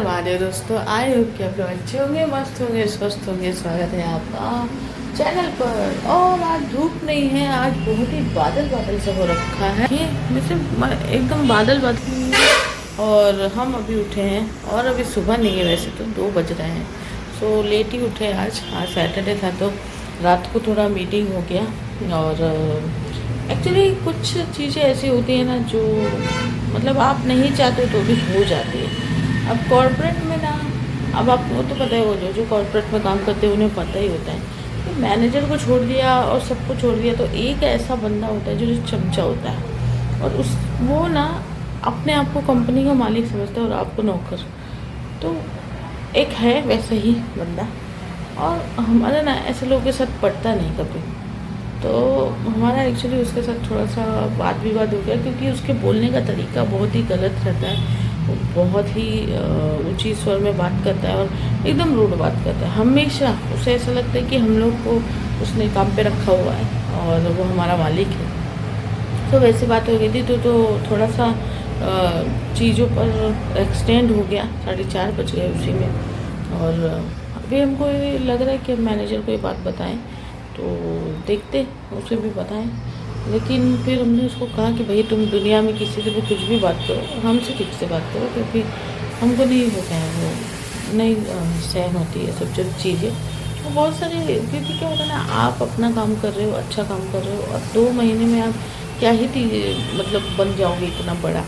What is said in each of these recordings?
हमारे दोस्तों आए हो क्या अपने अच्छे होंगे, मस्त होंगे, स्वस्थ होंगे। स्वागत है आपका चैनल पर। और आज धूप नहीं है, आज बहुत ही बादल बादल सा हो रखा है, ये जैसे एकदम बादल बादल। और हम अभी उठे हैं और अभी सुबह नहीं है, वैसे तो 2 बज रहे हैं। सो लेट ही उठे आज सैटरडे था तो रात को थोड़ा मीटिंग हो गया। और एक्चुअली कुछ चीज़ें ऐसी होती हैं ना जो मतलब आप नहीं चाहते तो भी हो जाती है। अब कॉर्पोरेट में ना, अब आपको तो पता है, वो जो जो कॉर्पोरेट में काम करते हैं उन्हें पता ही होता है कि मैनेजर को छोड़ दिया और सबको छोड़ दिया तो एक ऐसा बंदा होता है जो चमचा होता है। और उस वो ना अपने आप को कंपनी का मालिक समझता है और आपको नौकर। तो एक है वैसे ही बंदा। और हमारा ना ऐसे लोगों के साथ पड़ता नहीं कभी। तो हमारा एक्चुअली उसके साथ थोड़ा सा वाद विवाद हो गया क्योंकि उसके बोलने का तरीका बहुत ही गलत रहता है। वो बहुत ही ऊंची स्वर में बात करता है और एकदम रूड बात करता है। हमेशा उसे ऐसा लगता है कि हम लोग को उसने काम पे रखा हुआ है और वो हमारा मालिक है। तो वैसी बात हो गई थी तो थोड़ा सा चीज़ों पर एक्सटेंड हो गया। 4:30 बज गए उसी में। और अभी हमको ये लग रहा है कि मैनेजर को ये बात बताएं तो देखते उसे भी बताएं। लेकिन फिर हमने उसको कहा कि भाई तुम दुनिया में किसी से भी कुछ भी बात करो, हमसे ठीक से बात करो, क्योंकि हमको नहीं होता है, वो नहीं सहन होती है सब जो चीज़ें। तो बहुत सारे, क्योंकि क्या होता है ना, आप अपना काम कर रहे हो, अच्छा काम कर रहे हो और 2 महीने में आप क्या ही मतलब बन जाओगे इतना बड़ा।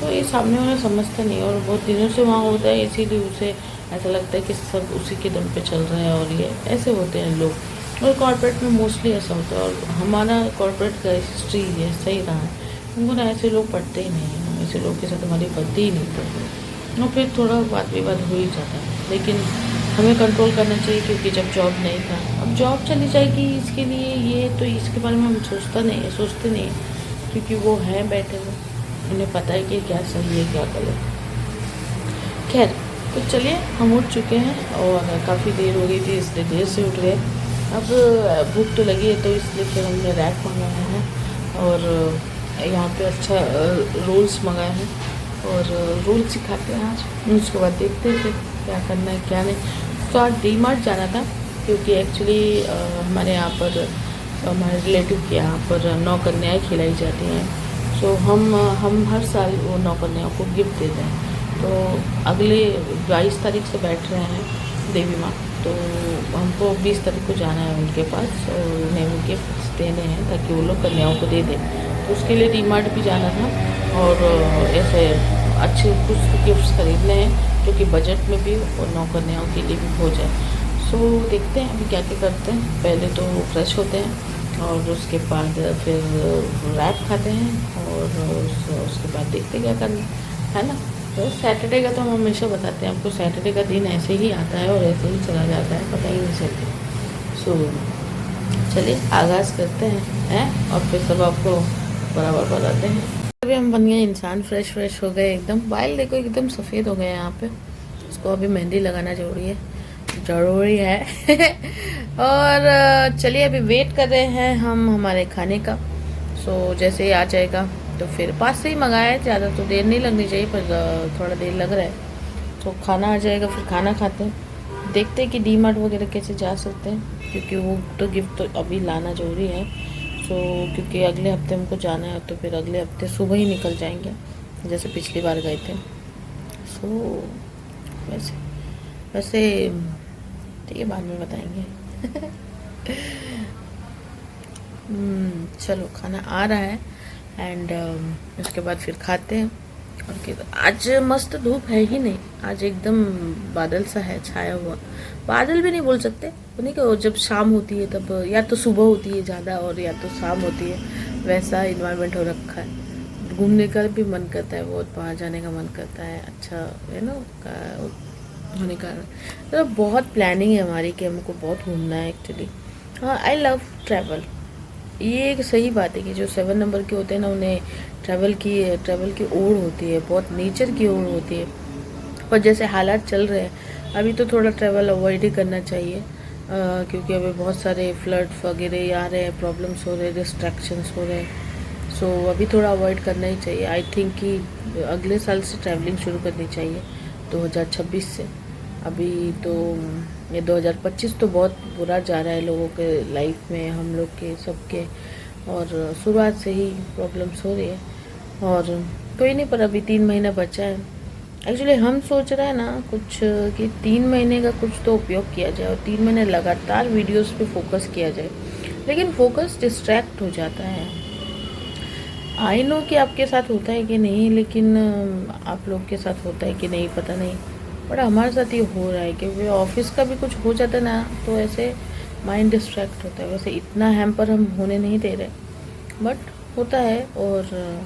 तो ये सामने वाला समझता नहीं और बहुत दिनों से वहाँ होता है, इसीलिए उसे ऐसा लगता है कि सब उसी के दम पे चल रहा है। और ये ऐसे होते हैं लोग। और कॉर्पोरेट में मोस्टली ऐसा होता है और हमारा कॉर्पोरेट का हिस्ट्री ऐसा ही रहा है। हमको ना ऐसे लोग पढ़ते ही नहीं हैं, ऐसे लोग के साथ हमारी बनती ही नहीं पड़ती। और फिर थोड़ा वाद विवाद हो ही जाता है, लेकिन हमें कंट्रोल करना चाहिए क्योंकि जब जॉब नहीं था, अब जॉब चली जाएगी इसके लिए ये तो इसके बारे में हम सोचते नहीं क्योंकि वो हैं बैठे हुए, उन्हें पता है कि क्या सही है क्या गलत। खैर, तो चलिए हम उठ चुके हैं और काफ़ी देर हो गई थी इसलिए देर से उठ गए। अब भूख तो लगी है तो इसलिए फिर हमने रैप मंगाया है और यहाँ पे अच्छा रोल्स मंगाए हैं और रोल्स सिखाते हैं आज। उसके बाद देखते हैं फिर क्या करना है क्या नहीं। तो आज डीमार्ट जाना था क्योंकि एक्चुअली हमारे यहाँ पर हमारे रिलेटिव के यहाँ पर 9 कन्याएँ खिलाई जाती हैं। सो हम हर साल वो 9 कन्याओं को गिफ्ट देते हैं। तो अगले 22 तारीख से बैठ रहे हैं देवी माँ, तो हमको 20 तारीख को जाना है उनके पास और उन्हें वो गिफ्ट्स देने हैं ताकि वो लोग कन्याओं को दे दें। तो उसके लिए डीमार्ट भी जाना था और ऐसे अच्छे कुछ गिफ्ट्स खरीदने हैं जो कि बजट में भी और 9 कन्याओं के लिए भी हो जाए। सो देखते हैं अभी क्या क्या करते हैं। पहले तो फ्रेश होते हैं और उसके बाद फिर रैप खाते हैं और उसके बाद देखते क्या करना है ना। तो सैटरडे का तो हम हमेशा बताते हैं आपको, सैटरडे का दिन ऐसे ही आता है और ऐसे ही चला जाता है, पता ही नहीं चलता। सो चलिए आगाज़ करते हैं और फिर सब आपको बराबर बताते हैं। अभी हम बन गए इंसान, फ्रेश हो गए एकदम। बाल देखो एकदम सफ़ेद हो गए यहाँ पे। इसको अभी मेहंदी लगाना ज़रूरी है और चलिए अभी वेट कर रहे हैं हम हमारे खाने का। सो जैसे ही आ जाएगा तो फिर पास से ही मंगाया है, ज़्यादा तो देर नहीं लगनी चाहिए पर थोड़ा देर लग रहा है। तो खाना आ जाएगा फिर खाना खाते हैं। देखते हैं कि डीमार्ट वगैरह कैसे जा सकते हैं क्योंकि वो तो गिफ्ट तो अभी लाना ज़रूरी है। सो क्योंकि अगले हफ्ते हमको जाना है तो फिर अगले हफ्ते सुबह ही निकल जाएंगे जैसे पिछली बार गए थे। सो वैसे वैसे ठीक है, बाद में बताएंगे चलो खाना आ रहा है एंड उसके बाद फिर खाते हैं। और आज मस्त धूप है ही नहीं, आज एकदम बादल सा है छाया हुआ। बादल भी नहीं बोल सकते, उन्हीं को जब शाम होती है तब या तो सुबह होती है ज़्यादा और या तो शाम होती है, वैसा इन्वायरमेंट हो रखा है। घूमने का भी मन करता है, बहुत बाहर जाने का मन करता है, अच्छा है ना होने का। तो बहुत प्लानिंग है हमारी कि हमको बहुत घूमना है एक्चुअली। हाँ, आई लव ट्रैवल। ये एक सही बात है कि जो 7 नंबर के होते हैं ना उन्हें ट्रैवल की ओर होती है, बहुत नेचर की ओर होती है। पर जैसे हालात चल रहे हैं अभी तो थोड़ा ट्रैवल अवॉइड ही करना चाहिए क्योंकि अभी बहुत सारे फ्लड वगैरह आ रहे हैं, प्रॉब्लम्स हो रहे हैं, डिस्ट्रैक्शंस हो रहे हैं। सो अभी थोड़ा अवॉइड करना ही चाहिए। आई थिंक कि अगले साल से ट्रैवलिंग शुरू करनी चाहिए 2026 से। अभी तो ये 2025 तो बहुत बुरा जा रहा है लोगों के लाइफ में, हम लोग के सबके, और शुरुआत से ही प्रॉब्लम्स हो रही है। और कोई नहीं, पर अभी 3 महीना बचा है। एक्चुअली हम सोच रहे हैं ना कुछ कि 3 महीने का कुछ तो उपयोग किया जाए और 3 महीने लगातार वीडियोस पे फोकस किया जाए, लेकिन फोकस डिस्ट्रैक्ट हो जाता है। आई नो कि आपके साथ होता है कि नहीं, लेकिन आप लोग के साथ होता है कि नहीं पता नहीं, बट हमारे साथ ये हो रहा है कि ऑफिस का भी कुछ हो जाता है ना तो ऐसे माइंड डिस्ट्रैक्ट होता है। वैसे इतना हैम्पर हम होने नहीं दे रहे, बट होता है। और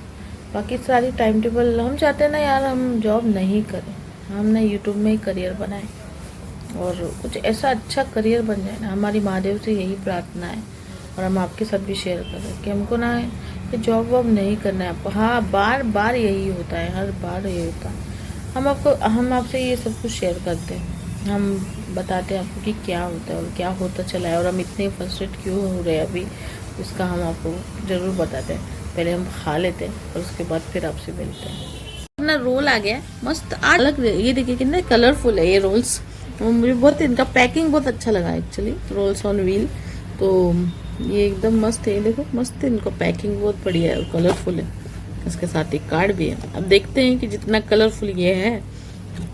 बाकी सारी टाइम टेबल हम चाहते हैं ना यार, हम जॉब नहीं करें, हम ना यूट्यूब में ही करियर बनाएं और कुछ ऐसा अच्छा करियर बन जाए ना। हमारी महादेव से यही प्रार्थना है, और हम आपके साथ भी शेयर कर रहे हैं कि हमको ना ये जॉब वॉब नहीं करना है आपको। हाँ, बार बार यही होता है, हर बार यही होता है। हम आपसे ये सब कुछ शेयर करते हैं, हम बताते हैं आपको कि क्या होता है और क्या होता चला है, और हम इतने फ्रस्ट्रेट क्यों हो रहे हैं अभी, उसका हम आपको ज़रूर बताते हैं। पहले हम खा लेते हैं और उसके बाद फिर आपसे मिलते हैं। अपना रोल आ गया मस्त अलग, ये देखिए कितने कलरफुल है ये रोल्स। मुझे बहुत इनका पैकिंग बहुत अच्छा लगा एक्चुअली, रोल्स ऑन व्हील। तो ये एकदम मस्त है, देखो मस्त है, इनका पैकिंग बहुत बढ़िया है, कलरफुल है। इसके साथ एक कार्ड भी है। अब देखते हैं कि जितना कलरफुल ये है,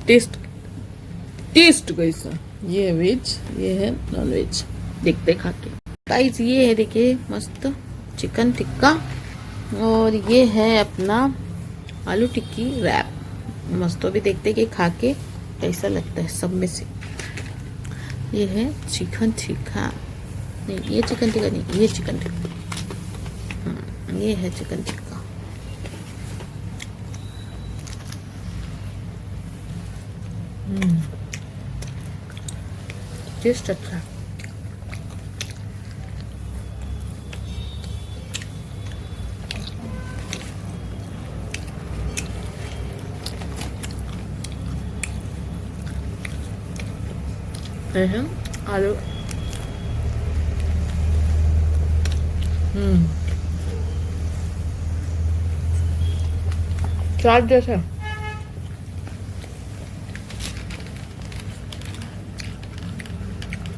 टेस्ट कैसा। ये है वेज, ये है नॉन वेज, देखते खा के। गाइस ये है देखिए मस्त चिकन टिक्का, और ये है अपना आलू टिक्की रैप मस्त। तो भी देखते कि खा के कैसा लगता है सब में से। ये है चिकन टिक्का, नहीं ये चिकन टिक्का नहीं, ये चिकन टिक्का, हाँ ये है चिकन टिक्का। टेस्ट अच्छा है। आलू चाट जैसा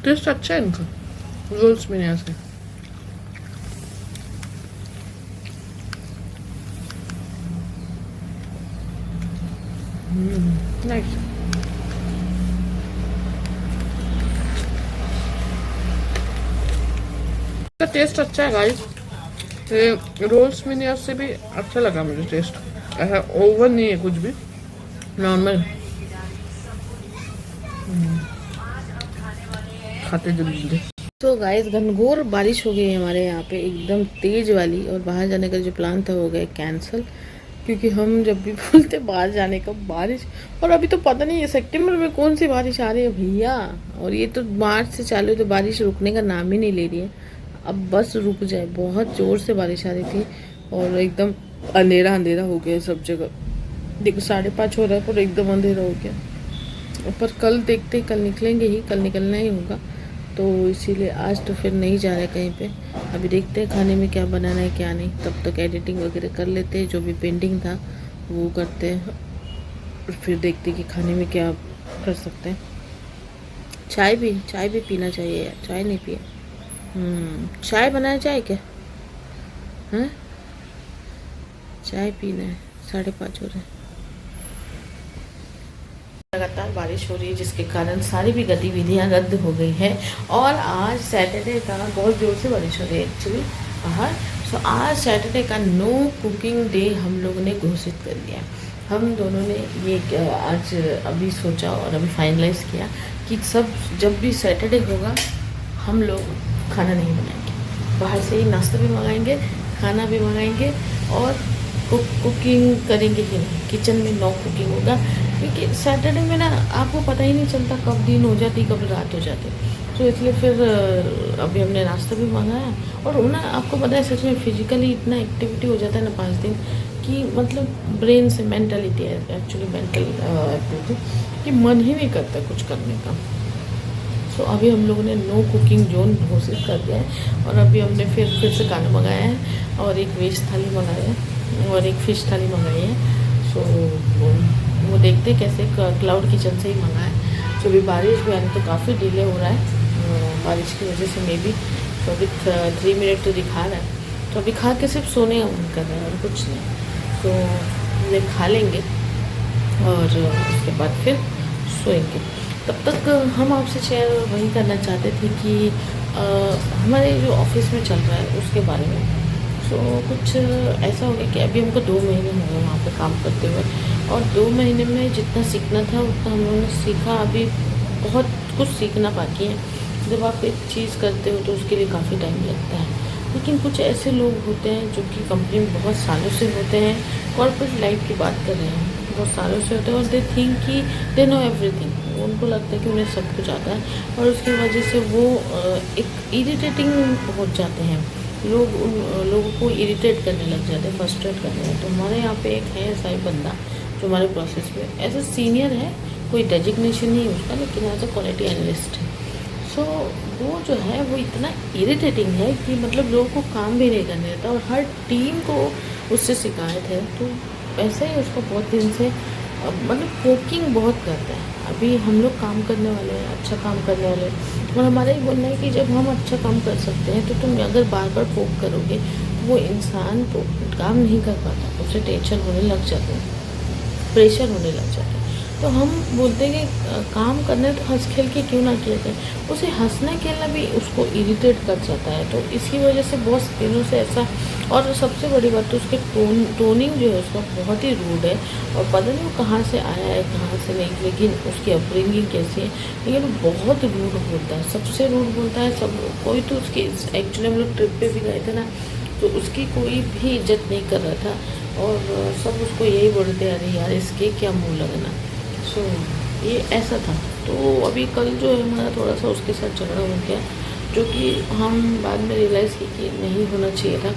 टेस्ट अच्छा है इनका, रोल्स में ऐसे। नाइस। का टेस्ट अच्छा है गाइस, ये रोल्स में से भी अच्छा लगा मुझे टेस्ट। ऐसा ओवर नहीं है कुछ भी, नॉर्मल। खाते जल्दी। तो गाइस घनघोर बारिश हो गई है हमारे यहाँ पे, एकदम तेज वाली, और बाहर जाने का जो प्लान था हो गया कैंसिल, क्योंकि हम जब भी बोलते बाहर जाने का बारिश, और अभी तो पता नहीं है सितंबर में कौन सी बारिश आ रही है भैया, और ये तो मार्च से चालू है, तो बारिश रुकने का नाम ही नहीं ले रही है। अब बस रुक जाए, बहुत ज़ोर से बारिश आ रही थी, और एकदम अंधेरा अंधेरा हो गया सब जगह। देखो 5:30 हो रहा है पर एकदम अंधेरा हो गया। पर कल देखते, कल निकलेंगे ही, कल निकलना ही होगा, तो इसीलिए आज तो फिर नहीं जा रहे कहीं पे। अभी देखते हैं खाने में क्या बनाना है क्या नहीं, तब तक एडिटिंग वगैरह कर लेते हैं, जो भी पेंडिंग था वो करते हैं, फिर देखते हैं कि खाने में क्या कर सकते हैं। चाय भी पीना चाहिए यार, चाय नहीं पिए। चाय बनाया जाए क्या? हैं, चाय पीना है, 5:30 हो रहे हैं। लगातार बारिश हो रही है, जिसके कारण सारी भी गतिविधियां रद्द हो गई है, और आज सैटरडे का बहुत ज़ोर से बारिश हो रही है एक्चुअली बाहर। सो आज सैटरडे का नो कुकिंग डे हम लोगों ने घोषित कर दिया। हम दोनों ने ये आज अभी सोचा और अभी फाइनलाइज़ किया कि सब जब भी सैटरडे होगा हम लोग खाना नहीं बनाएंगे, बाहर से ही नाश्ता भी मंगाएंगे, खाना भी मंगाएंगे, और कुकिंग करेंगे ही नहीं, किचन में नो कुकिंग होगा। क्योंकि सैटरडे में ना आपको पता ही नहीं चलता कब दिन हो जाती कब रात हो जाती, तो इसलिए फिर अभी हमने नाश्ता भी मंगाया। और ना आपको पता है सच में फिजिकली इतना एक्टिविटी हो जाता है ना 5 दिन कि मतलब ब्रेन से मेंटलिटी है एक्चुअली, मेंटल एक्टिविटी कि मन ही नहीं करता कुछ करने का। तो अभी हम लोगों ने नो कुकिंग जोन घोषित कर दिया है, और अभी हमने फिर से खाना मंगाया है, और एक वेज थाली मंगाया है और एक फ़िश थाली मंगाई है। सो वो देखते कैसे क्लाउड किचन से ही मंगाए। तो अभी बारिश भी आने तो काफ़ी डिले हो रहा है बारिश की वजह से मे बी। तो अभी 3 मिनट तो दिखा रहा है, तो अभी खा के सिर्फ सोने का मन कर रहा है और कुछ नहीं। तो ये खा लेंगे और उसके बाद फिर सोएंगे। तब तक हम आपसे शेयर वही करना चाहते थे कि हमारे जो ऑफिस में चल रहा है उसके बारे में। सो कुछ ऐसा हो गया कि अभी हमको 2 महीने हो गए वहाँ पे काम करते हुए, और 2 महीने में जितना सीखना था उतना हम लोगों ने सीखा। अभी बहुत कुछ सीखना बाकी है। जब आप एक चीज़ करते हो तो उसके लिए काफ़ी टाइम लगता है, लेकिन कुछ ऐसे लोग होते हैं जो कि कंपनी में बहुत सालों से होते हैं, कॉर्पोरेट लाइफ की बात कर रहे हैं, बहुत सालों से होते हैं और दे थिंक कि दे नो एवरीथिंग। उनको लगता है कि उन्हें सब कुछ आता है, और उसकी वजह से वो एक इरिटेटिंग हो जाते हैं। लोग उन लोगों को इरिटेट करने लग जाते हैं, फ्रस्ट्रेट करने लगते हैं। तो हमारे यहाँ पे एक है ऐसा ही बंदा जो हमारे प्रोसेस में ऐसा सीनियर है, कोई डेजिग्नेशन नहीं है उसका, लेकिन एज अ क्वालिटी एनालिस्ट है। सो वो जो है वो इतना इरिटेटिंग है कि मतलब लोगों को काम भी नहीं करने देता, और हर टीम को उससे शिकायत है। तो ऐसे ही उसको बहुत दिन से मतलब पोकिंग बहुत करता है। अभी हम लोग काम करने वाले हैं, अच्छा काम करने वाले हैं, और हमारा ही बोलना है कि जब हम अच्छा काम कर सकते हैं तो तुम अगर बार बार पोक करोगे तो वो इंसान तो काम नहीं कर पाता, उसे टेंशन होने लग जाता है, प्रेशर होने लग जाता है। तो हम बोलते हैं कि काम करने तो हंस खेल के क्यों ना किया जाए, उसे हंसना खेलना भी उसको इरिटेट कर जाता है। तो इसकी वजह से बहुत दिनों से ऐसा, और सबसे बड़ी बात तो उसके टोनिंग जो है उसका बहुत ही रूड है, और पता नहीं वो कहाँ से आया है कहाँ से नहीं, लेकिन उसकी अपब्रिंगिंग कैसी है, लेकिन वो बहुत रूड बोलता है, सबसे रूड बोलता है सब। कोई तो उसकी एक्चुअली हम लोग ट्रिप पे भी गए थे ना, तो उसकी कोई भी इज्जत नहीं कर रहा था, और सब उसको यही बोलते अरे यार इसके क्या मुँह लगना। सो ये ऐसा था। तो अभी कल जो है हमारा थोड़ा सा उसके साथ झगड़ा हो गया, जो कि हम बाद में रियलाइज़ की कि नहीं होना चाहिए था,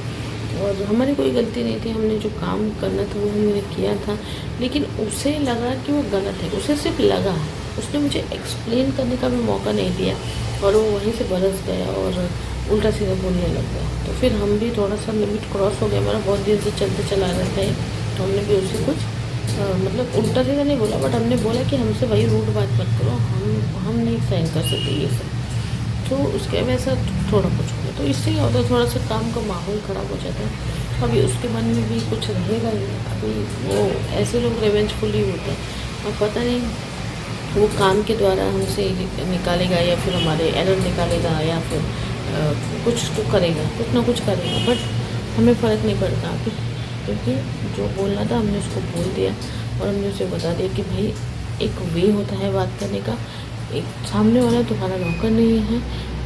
और हमारी कोई गलती नहीं थी। हमने जो काम करना था वो हमने किया था, लेकिन उसे लगा कि वो गलत है, उसे सिर्फ लगा। उसने मुझे एक्सप्लेन करने का भी मौका नहीं दिया, और वो वहीं से बरस गया और उल्टा सीधा बोलने लग गया। तो फिर हम भी थोड़ा सा लिमिट क्रॉस हो गया हमारा, बहुत दिन से चलते चला रहता है। तो हमने भी उसे कुछ मतलब उल्टा सीधा नहीं बोला, बट हमने बोला कि हमसे वही रूड बात मत करो, हम नहीं सहन कर सकते ये सब। तो उसके वैसा थोड़ा कुछ हो गया। तो इससे क्या होता है, थोड़ा सा काम का माहौल ख़राब हो जाता है। अभी उसके मन में भी कुछ रहेगा ही। अभी वो ऐसे लोग रिवेंजफुल ही होते हैं, और पता नहीं वो काम के द्वारा हमसे निकालेगा, या फिर हमारे एरर निकालेगा, या फिर कुछ तो करेगा, कुछ ना कुछ करेगा, बट हमें फ़र्क नहीं पड़ता अभी, क्योंकि जो बोलना था हमने उसको बोल दिया, और हमने उसे बता दिया कि भाई एक वे होता है बात करने का। एक सामने वाला तुम्हारा नौकर नहीं है,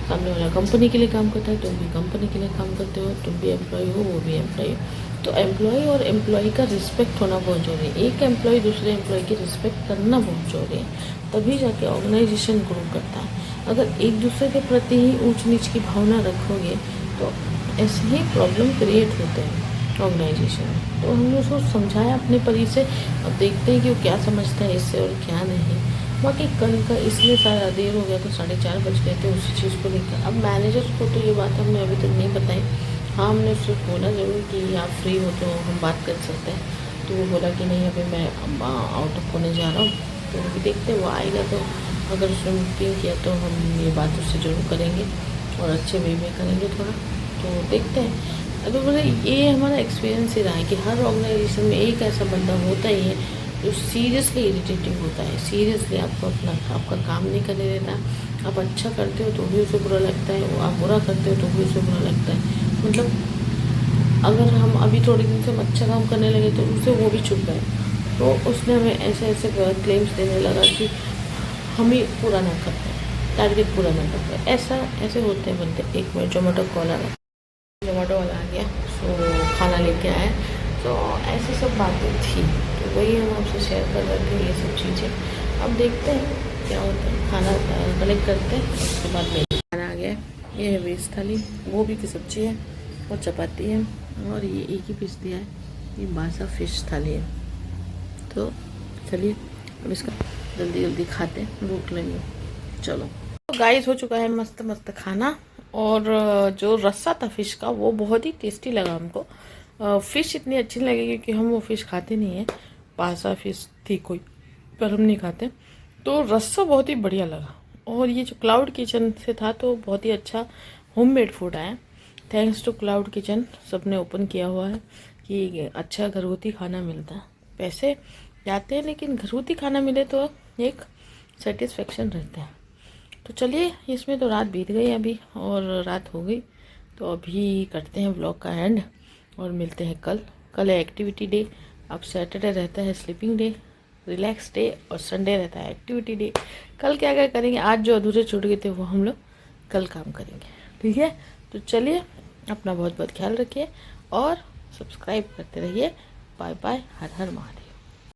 सामने वाला कंपनी के लिए काम करता है, तुम भी कंपनी के लिए काम करते हो, तुम भी एम्प्लॉय हो, वो भी एम्प्लॉय हो। तो एम्प्लॉय और एम्प्लॉय का रिस्पेक्ट होना बहुत जरूरी है। एक एम्प्लॉय दूसरे एम्प्लॉय की रिस्पेक्ट करना बहुत जरूरी है, तभी जाके ऑर्गेनाइजेशन ग्रो करता है। अगर एक दूसरे के प्रति ही ऊंच नीच की भावना रखोगे तो ऐसे ही प्रॉब्लम क्रिएट होते हैं ऑर्गेनाइजेशन में। तो हमने उसको समझाया अपने परी से, अब देखते हैं कि वो क्या समझता है इससे और क्या नहीं। बाकी कल का इसलिए सारा देर हो गया, तो 4:30 बज गए थे उसी चीज़ को लेकर। अब मैनेजर को तो ये बात हमने अभी तक नहीं बताई। हाँ, हमने उससे बोला ज़रूर कि आप फ्री हो तो हम बात कर सकते हैं। तो वो बोला कि नहीं अभी मैं आउट ऑफ होने जा रहा हूँ। तो अभी देखते हैं वो आएगा, तो अगर उसने बुकिंग किया तो हम ये बात उससे ज़रूर करेंगे, और अच्छे वे में करेंगे थोड़ा। तो देखते हैं। तो बोले ये हमारा एक्सपीरियंस ही रहा है कि हर ऑर्गेनाइजेशन में एक ऐसा बंदा होता ही है जो सीरियसली इरिटेटिंग होता है। सीरियसली आपको आपका काम नहीं करने देता। आप अच्छा करते हो तो भी उसे बुरा लगता है, वो आप बुरा करते हो तो भी उसे बुरा लगता है। मतलब अगर हम अभी थोड़े दिन से हम अच्छा काम करने लगे तो उसे वो भी चुप गए। तो उसने हमें ऐसे ऐसे क्लेम्स देने लगा कि हम ही पूरा ना कर पाए, टारगेट पूरा ना कर पाए। ऐसे होते हैं बंदे। एक मिनट, जोमेटो कॉल आ रहा है, जोमेटो वाला आ गया, सो खाना लेके आए। तो ऐसी सब बातें थी, तो वही हम आपसे शेयर कर रहे थे ये सब चीज़ें। अब देखते हैं क्या होता है। खाना कलेक्ट करते हैं, उसके बाद में खाना आ गया। ये है वेज थाली, गोभी की सब्ज़ी है और चपाती है, और ये एक ही पीस दिया है, ये बासा फिश थाली है। तो चलिए अब इसका जल्दी जल्दी खाते हैं, भूख लगी। चलो, तो गाइस हो चुका है मस्त मस्त खाना, और जो रस्सा था फ़िश का वो बहुत ही टेस्टी लगा हमको। फ़िश इतनी अच्छी नहीं लगी क्योंकि हम वो फ़िश खाते नहीं हैं। पासा फ़िश थी कोई, पर हम नहीं खाते। तो रस्सा बहुत ही बढ़िया लगा, और ये जो क्लाउड किचन से था तो बहुत ही अच्छा होममेड फूड आया। थैंक्स टू क्लाउड किचन, सबने ओपन किया हुआ है कि अच्छा घरगुती खाना मिलता है। पैसे जाते हैं लेकिन घरगुती खाना मिले तो एक सेटिस्फेक्शन रहता है। तो चलिए, इसमें तो रात बीत गई अभी, और रात हो गई, तो अभी करते हैं व्लॉग का एंड और मिलते हैं कल। कल है एक्टिविटी डे। अब सैटरडे रहता है स्लीपिंग डे, रिलैक्स डे, और संडे रहता है एक्टिविटी डे। कल क्या क्या करेंगे, आज जो अधूरे छूट गए थे वो हम लोग कल काम करेंगे, ठीक है। तो चलिए, अपना बहुत बहुत ख्याल रखिए और सब्सक्राइब करते रहिए। बाय बाय, हर हर महादेव।